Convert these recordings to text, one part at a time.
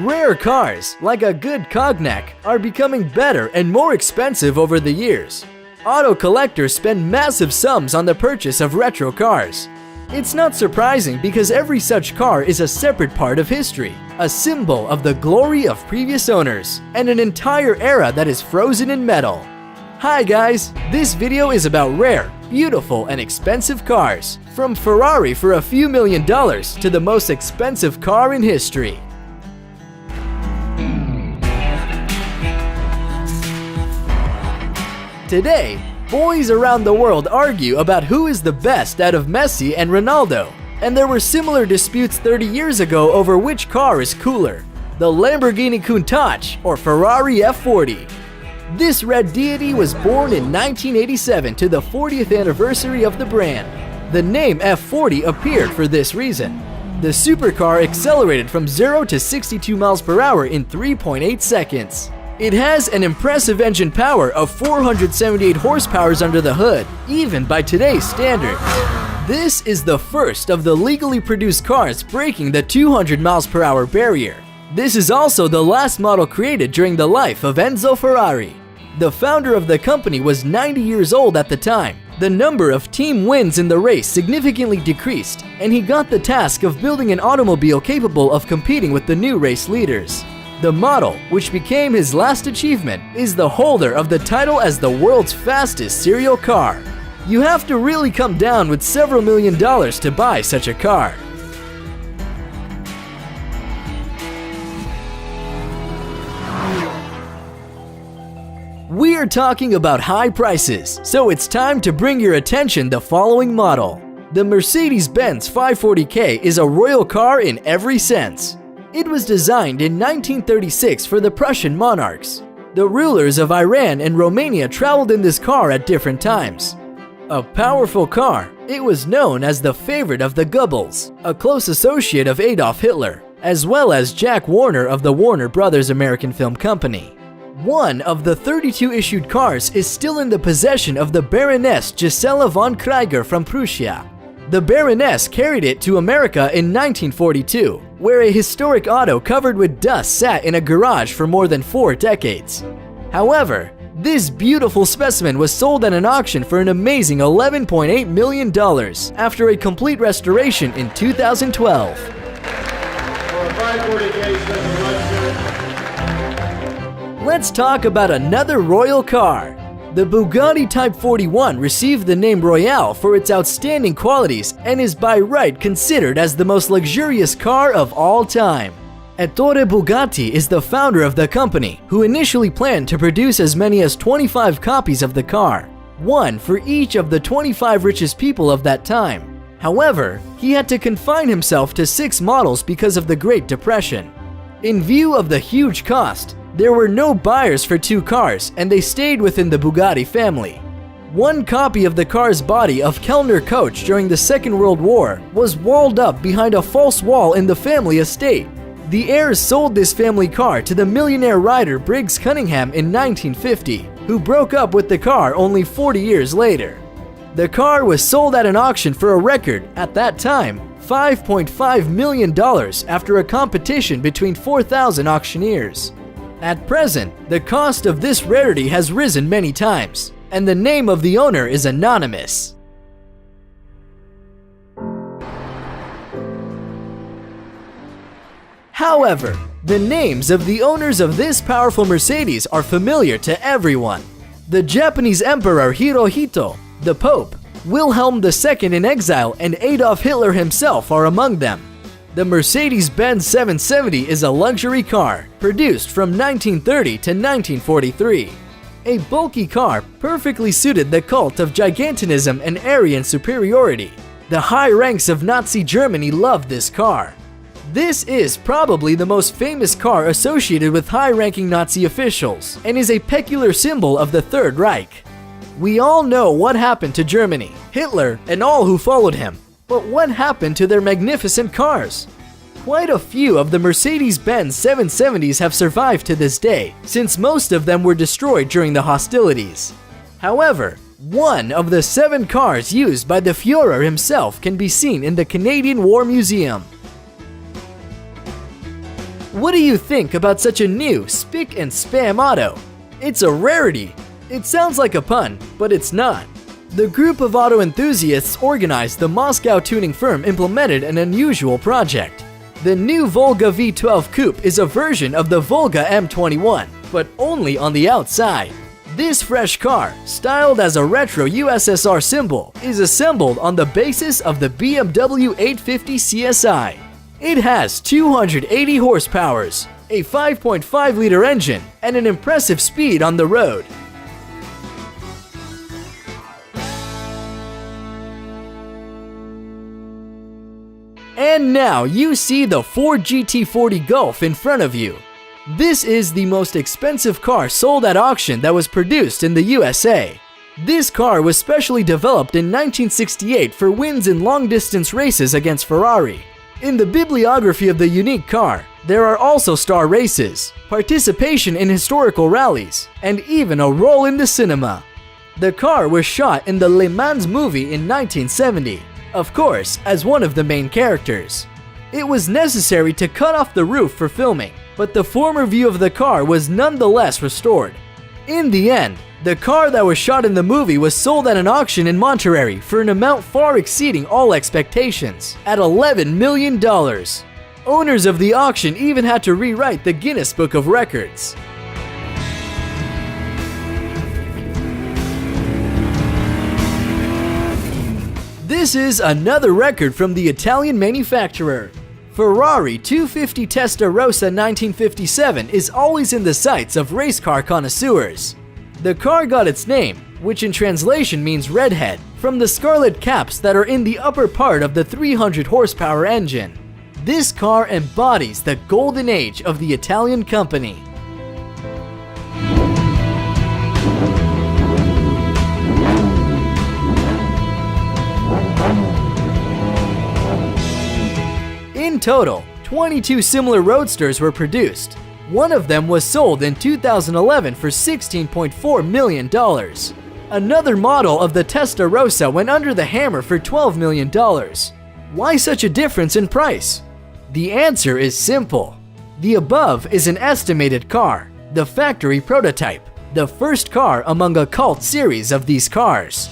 Rare cars, like a good cognac, are becoming better and more expensive over the years. Auto collectors spend massive sums on the purchase of retro cars. It's not surprising because every such car is a separate part of history, a symbol of the glory of previous owners, and an entire era that is frozen in metal. Hi guys, this video is about rare, beautiful, and expensive cars, from Ferrari for a few $1,000,000 to the most expensive car in history. Today, boys around the world argue about who is the best out of Messi and Ronaldo, and there were similar disputes 30 years ago over which car is cooler, the Lamborghini Countach or Ferrari F40. This red deity was born in 1987 to the 40th anniversary of the brand. The name F40 appeared for this reason. The supercar accelerated from 0 to 62 miles per hour in 3.8 seconds. It has an impressive engine power of 478 horsepower under the hood, even by today's standards. This is the first of the legally produced cars breaking the 200 miles per hour barrier. This is also the last model created during the life of Enzo Ferrari. The founder of the company was 90 years old at the time. The number of team wins in the race significantly decreased, and he got the task of building an automobile capable of competing with the new race leaders. The model, which became his last achievement, is the holder of the title as the world's fastest serial car. You have to really come down with several $1,000,000 to buy such a car. We are talking about high prices, so it's time to bring your attention the following model. The Mercedes-Benz 540K is a royal car in every sense. It was designed in 1936 for the Prussian monarchs. The rulers of Iran and Romania traveled in this car at different times. A powerful car, it was known as the favorite of the Goebbels, a close associate of Adolf Hitler, as well as Jack Warner of the Warner Brothers American Film Company. One of the 32 issued cars is still in the possession of the Baroness Gisela von Krieger from Prussia. The Baroness carried it to America in 1942, where a historic auto covered with dust sat in a garage for more than 4 decades. However, this beautiful specimen was sold at an auction for an amazing $11.8 million after a complete restoration in 2012. Let's talk about another royal car. The Bugatti Type 41 received the name Royale for its outstanding qualities and is by right considered as the most luxurious car of all time. Ettore Bugatti is the founder of the company, who initially planned to produce as many as 25 copies of the car, one for each of the 25 richest people of that time. However, he had to confine himself to 6 models because of the Great Depression. In view of the huge cost, there were no buyers for 2 cars, and they stayed within the Bugatti family. One copy of the car's body of Kellner coach during the Second World War was walled up behind a false wall in the family estate. The heirs sold this family car to the millionaire writer Briggs Cunningham in 1950, who broke up with the car only 40 years later. The car was sold at an auction for a record, at that time, $5.5 million after a competition between 4,000 auctioneers. At present, the cost of this rarity has risen many times, and the name of the owner is anonymous. However, the names of the owners of this powerful Mercedes are familiar to everyone. The Japanese Emperor Hirohito, the Pope, Wilhelm II in exile, and Adolf Hitler himself are among them. The Mercedes-Benz 770 is a luxury car, produced from 1930 to 1943. A bulky car perfectly suited the cult of gigantism and Aryan superiority. The high ranks of Nazi Germany loved this car. This is probably the most famous car associated with high-ranking Nazi officials, and is a peculiar symbol of the Third Reich. We all know what happened to Germany, Hitler, and all who followed him. But what happened to their magnificent cars? Quite a few of the Mercedes-Benz 770s have survived to this day, since most of them were destroyed during the hostilities. However, one of the 7 cars used by the Führer himself can be seen in the Canadian War Museum. What do you think about such a new spick and spam auto? It's a rarity. It sounds like a pun, but it's not. The group of auto enthusiasts organized the Moscow tuning firm implemented an unusual project. The new Volga V12 Coupe is a version of the Volga M21, but only on the outside. This fresh car, styled as a retro USSR symbol, is assembled on the basis of the BMW 850 CSI. It has 280 horsepower, a 5.5-liter engine, and an impressive speed on the road. And now you see the Ford GT40 Golf in front of you. This is the most expensive car sold at auction that was produced in the USA. This car was specially developed in 1968 for wins in long-distance races against Ferrari. In the bibliography of the unique car, there are also star races, participation in historical rallies, and even a role in the cinema. The car was shot in the Le Mans movie in 1970. Of course, as one of the main characters. It was necessary to cut off the roof for filming, but the former view of the car was nonetheless restored. In the end, the car that was shot in the movie was sold at an auction in Monterrey for an amount far exceeding all expectations, at $11 million. Owners of the auction even had to rewrite the Guinness Book of Records. This is another record from the Italian manufacturer. Ferrari 250 Testarossa 1957 is always in the sights of race car connoisseurs. The car got its name, which in translation means redhead, from the scarlet caps that are in the upper part of the 300 horsepower engine. This car embodies the golden age of the Italian company. In total, 22 similar Roadsters were produced. One of them was sold in 2011 for $16.4 million. Another model of the Testarossa went under the hammer for $12 million. Why such a difference in price? The answer is simple. The above is an estimated car, the factory prototype, the first car among a cult series of these cars.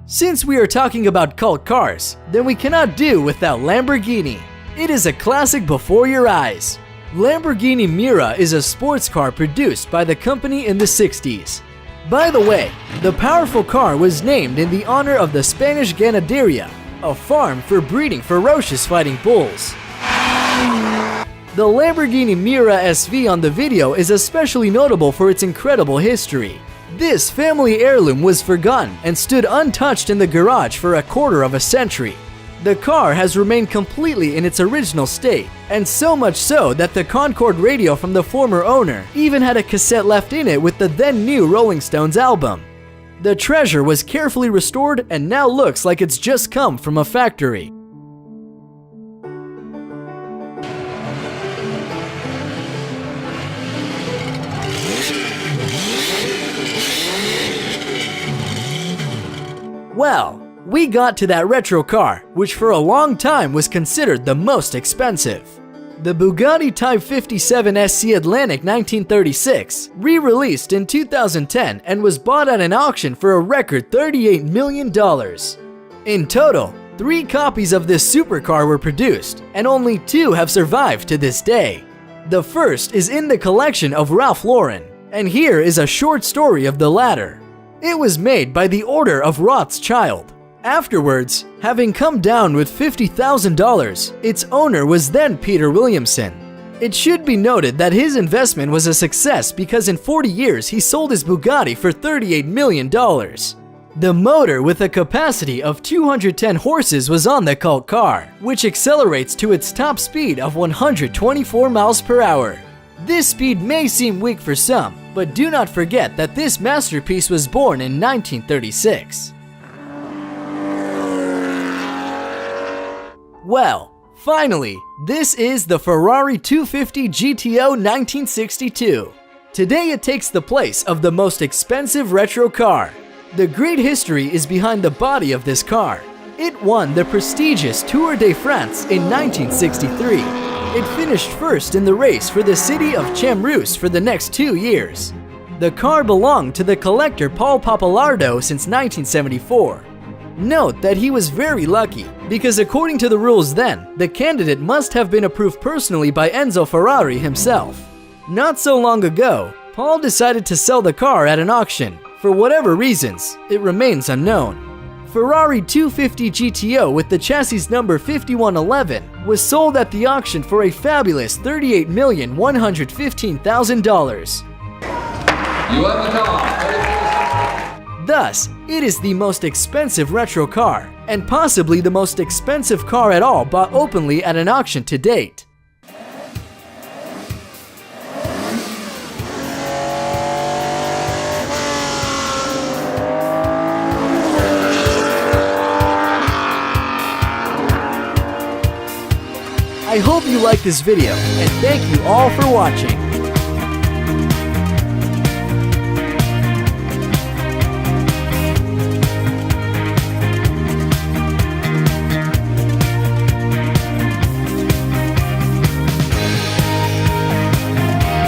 Since we are talking about cult cars, then we cannot do without Lamborghini. It is a classic before your eyes. Lamborghini Mira is a sports car produced by the company in the 60s. By the way, the powerful car was named in the honor of the Spanish Ganaderia, a farm for breeding ferocious fighting bulls. The Lamborghini Mira SV on the video is especially notable for its incredible history. This family heirloom was forgotten and stood untouched in the garage for a quarter of a century. The car has remained completely in its original state, and so much so that the Concorde radio from the former owner even had a cassette left in it with the then new Rolling Stones album. The treasure was carefully restored and now looks like it's just come from a factory. Well, we got to that retro car, which for a long time was considered the most expensive. The Bugatti Type 57 SC Atlantic 1936 re-released in 2010 and was bought at an auction for a record $38 million. In total, 3 copies of this supercar were produced, and only 2 have survived to this day. The first is in the collection of Ralph Lauren, and here is a short story of the latter. It was made by the Order of Rothschild. Afterwards, having come down with $50,000, its owner was then Peter Williamson. It should be noted that his investment was a success because in 40 years he sold his Bugatti for $38 million. The motor with a capacity of 210 horses was on the cult car, which accelerates to its top speed of 124 miles per hour. This speed may seem weak for some, but do not forget that this masterpiece was born in 1936. Well, finally, this is the Ferrari 250 GTO 1962. Today it takes the place of the most expensive retro car. The great history is behind the body of this car. It won the prestigious Tour de France in 1963. It finished first in the race for the city of Chambreuse for the next 2 years. The car belonged to the collector Paul Pappalardo since 1974. Note that he was very lucky, because according to the rules then, the candidate must have been approved personally by Enzo Ferrari himself. Not so long ago, Paul decided to sell the car at an auction. For whatever reasons, it remains unknown. Ferrari 250 GTO with the chassis number 5111 was sold at the auction for a fabulous $38,115,000. You have a car. Thus, it is the most expensive retro car, and possibly the most expensive car at all bought openly at an auction to date. I hope you liked this video, and thank you all for watching.